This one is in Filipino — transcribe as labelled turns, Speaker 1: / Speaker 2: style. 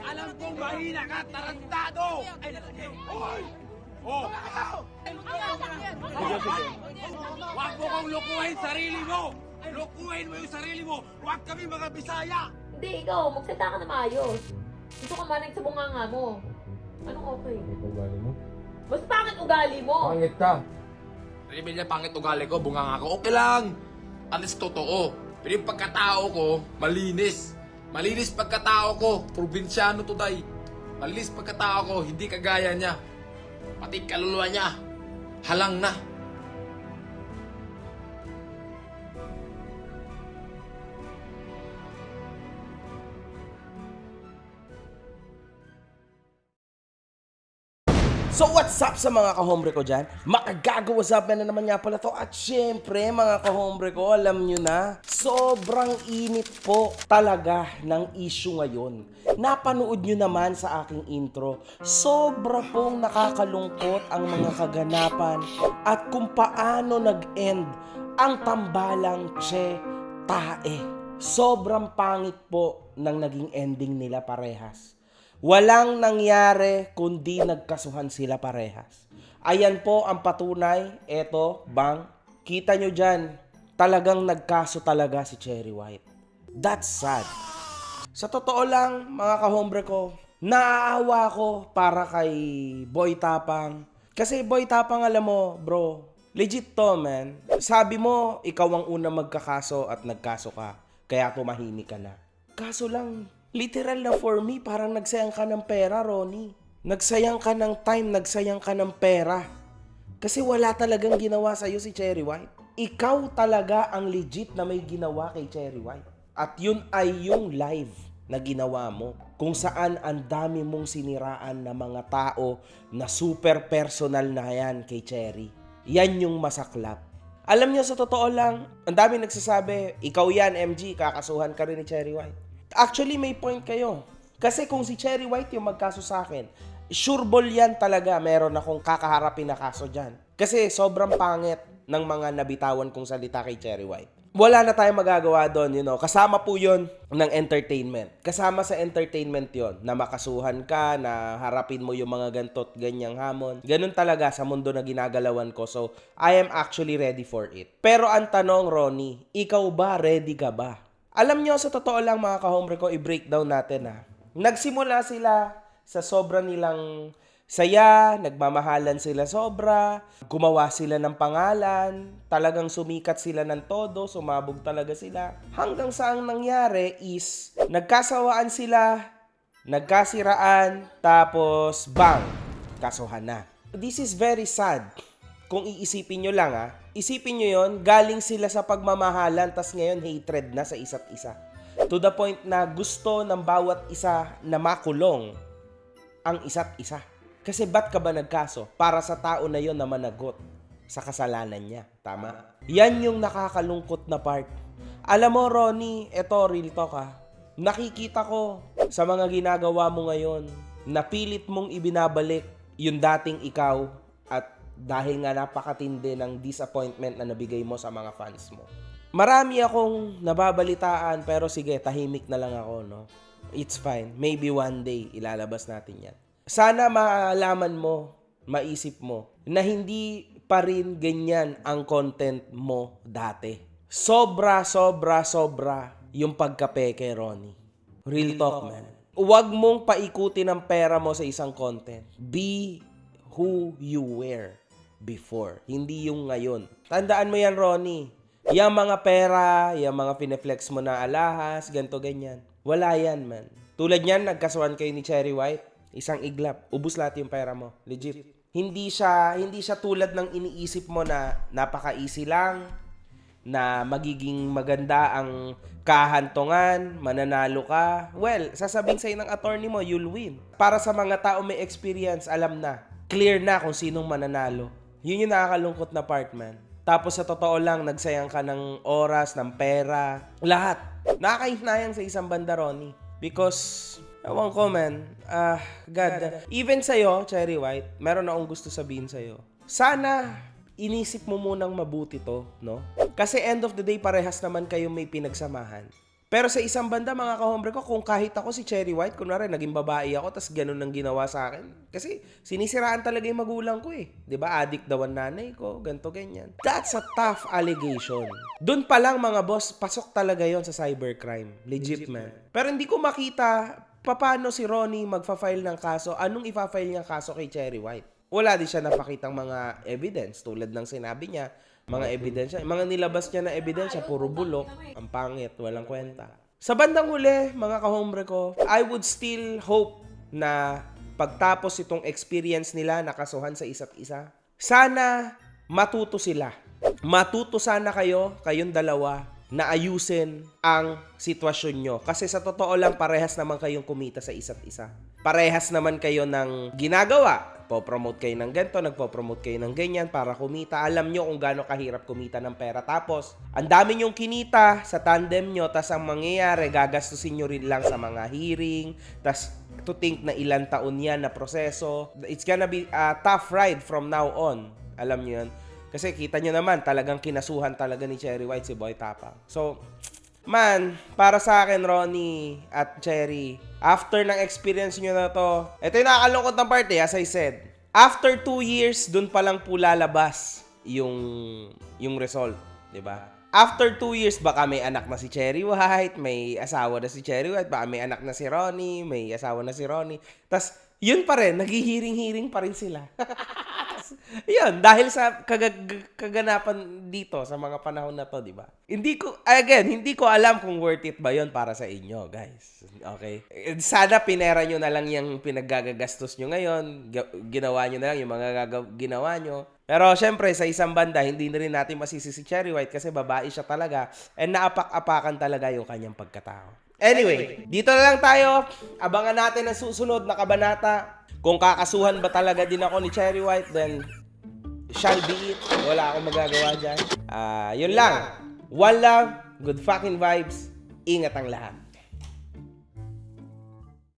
Speaker 1: Alam kong mahina ka, tarantado! Ay, nalagay! Hoy! Oh! Huwag mo kong lukuhin sarili mo! Lukuhin mo yung sarili mo! Huwag kami mga Bisaya!
Speaker 2: Hindi, ikaw, magsalita ka na maayos. Gusto ka manig sa bunganga mo. Anong okay?
Speaker 3: Ugali mo?
Speaker 2: Mas pangit ugali mo.
Speaker 3: Pangit ka.
Speaker 1: Rebel niya, pangit ugali ko, bunganga ko. Okay lang! At least totoo. Pero yung pagkatao ko, malinis. Malinis pagkatao ko. Probinsyano to, day. Malinis pagkatao ko, hindi kagaya niya. Pati kaluluwa niya, halang na.
Speaker 4: So what's up sa mga kahombre ko dyan? Makagago, what's up na naman nga pala to. At syempre mga kahombre ko, alam nyo na, sobrang init po talaga ng issue ngayon. Napanood nyo naman sa aking intro, sobra pong nakakalungkot ang mga kaganapan at kung paano nag-end ang tambalang Che Tae. Sobrang pangit po ng naging ending nila parehas. Walang nangyari kundi nagkasuhan sila parehas. Ayan po ang patunay. Eto, bang, kita nyo dyan, talagang nagkaso talaga si Cherry White. That's sad. Sa totoo lang, mga kahombre ko, naaawa ko para kay Boy Tapang. Kasi Boy Tapang, alam mo, bro, legit to, man. Sabi mo, ikaw ang unang magkakaso at nagkaso ka. Kaya tumahimik ka na. Kaso lang, literal na for me, parang nagsayang ka ng pera, Ronnie. Nagsayang ka ng time, nagsayang ka ng pera. Kasi wala talagang ginawa sa'yo si Cherry White. Ikaw talaga ang legit na may ginawa kay Cherry White. At yun ay yung live na ginawa mo. Kung saan ang dami mong siniraan na mga tao na super personal na yan kay Cherry. Yan yung masaklap. Alam niyo, sa totoo lang, ang dami nagsasabi, ikaw yan, MG, kakasuhan ka rin ni Cherry White. Actually, may point kayo. Kasi kung si Cherry White yung magkaso sa akin, sure ball yan talaga, meron akong kakaharapin na kaso dyan. Kasi sobrang pangit ng mga nabitawan kong salita kay Cherry White. Wala na tayong magagawa doon, Kasama po yun ng entertainment. Kasama sa entertainment yon na makasuhan ka, na harapin mo yung mga gantot, ganyang hamon. Ganun talaga sa mundo na ginagalawan ko. So, I am actually ready for it. Pero ang tanong, Ronnie, ikaw ba, ready ka ba? Alam nyo, sa totoo lang mga kahombre ko, i-breakdown natin ha. Nagsimula sila sa sobra nilang saya, nagmamahalan sila sobra, gumawa sila ng pangalan, talagang sumikat sila ng todo, sumabog talaga sila. Hanggang sa ang nangyari is, nagkasawaan sila, nagkasiraan, tapos bang, kasuhan na. This is very sad. Kung iisipin nyo lang isipin nyo yon, galing sila sa pagmamahalan, tas ngayon hatred na sa isa't isa. To the point na gusto ng bawat isa na makulong ang isa't isa. Kasi ba't ka ba nagkaso? Para sa tao na yon na managot sa kasalanan niya. Tama? Yan yung nakakalungkot na part. Alam mo, Ronnie, eto real talk nakikita ko sa mga ginagawa mo ngayon, na pilit mong ibinabalik yung dating ikaw at dahil nga napakatindi ng disappointment na nabigay mo sa mga fans mo. Marami akong nababalitaan pero sige, tahimik na lang ako, no? It's fine. Maybe one day, ilalabas natin yan. Sana maalaman mo, maisip mo, na hindi pa rin ganyan ang content mo dati. Sobra yung pagkapeke, Ronnie. Real talk, man. Huwag mong paikutin ang pera mo sa isang content. Be who you were before. Hindi yung ngayon. Tandaan mo yan, Ronnie. Yung mga pera, yung mga pineflex mo na alahas, ganto ganyan. Wala yan, man. Tulad yan, nagkasuhan kayo ni Cherry White. Isang iglap. Ubus lahat yung pera mo. Legit. Hindi siya tulad ng iniisip mo na napaka-easy lang, na magiging maganda ang kahantungan, mananalo ka. Well, sasabihin sa'yo ng attorney mo, you'll win. Para sa mga tao may experience, alam na. Clear na kung sinong mananalo. Yun yung nakakalungkot na part, man. Tapos sa totoo lang, nagsayang ka ng oras, ng pera, lahat. Nakakahinayang sa isang banda, Ronnie. Because, ewan ko, man. God. Even sa'yo, Cherry White, meron akong gusto sabihin sa'yo. Sana, inisip mo munang mabuti to, no? Kasi end of the day, parehas naman kayo may pinagsamahan. Pero sa isang banda, mga kahombre ko, kung kahit ako si Cherry White, kunwari, naging babae ako, tas ganun ang ginawa sa akin. Kasi sinisiraan talaga yung magulang ko eh. 'Di ba? Addict daw ang nanay ko, ganto ganyan. That's a tough allegation. Doon pa lang mga boss, pasok talaga yon sa cybercrime. Legit man. Pero hindi ko makita paano si Ronnie magfa-file ng kaso. Anong ifa-file niya kaso kay Cherry White? Wala din siya napakitang mga evidence tulad ng sinabi niya. Mga ebidensya, mga nilabas niya na ebidensya, puro bulok, ang pangit, walang kwenta. Sa bandang huli, mga kahombre ko, I would still hope na pagtapos itong experience nila, nakasuhan sa isa't isa, sana matuto sila. Matuto sana kayong dalawa, na ayusin ang sitwasyon nyo. Kasi sa totoo lang, parehas naman kayong kumita sa isa't isa. Parehas naman kayo ng ginagawa. Po-promote kayo ng ganito, nagpo-promote kayo ng ganyan para kumita. Alam nyo kung gaano kahirap kumita ng pera. Tapos, ang dami nyong kinita sa tandem nyo, tas ang mangyayari, gagastusin nyo rin lang sa mga hearing, tas to think na ilang taon yan na proseso. It's gonna be a tough ride from now on. Alam nyo yun? Kasi kita nyo naman, talagang kinasuhan talaga ni Cherry White si Boy Tapang. So, man, para sa akin, Ronnie at Cherry, after ng experience nyo na to, ito yung nakakalungkot ng part as I said. After 2 years, dun pa lang po lalabas yung result. 'Di ba? After 2 years, baka may anak na si Cherry White, may asawa na si Cherry White, baka may anak na si Ronnie, may asawa na si Ronnie. Tas, yun pa rin, naghihiring-hiring pa rin sila. Yun, dahil sa kaganapan dito sa mga panahon na to, di ba? Hindi ko alam kung worth it ba yun para sa inyo, guys. Okay? Sana pinera nyo na lang yung pinaggagagastos nyo ngayon. Ginawa nyo na lang yung mga ginawa nyo. Pero syempre, sa isang banda, hindi na rin natin masisi si Cherry White kasi babae siya talaga and naapak-apakan talaga yung kanyang pagkatao. Anyway, dito na lang tayo. Abangan natin ang susunod na kabanata. Kung kakasuhan ba talaga din ako ni Cherry White, then shall be it. Wala akong magagawa dyan. Yun lang. One love, good fucking vibes. Ingat ang lahat.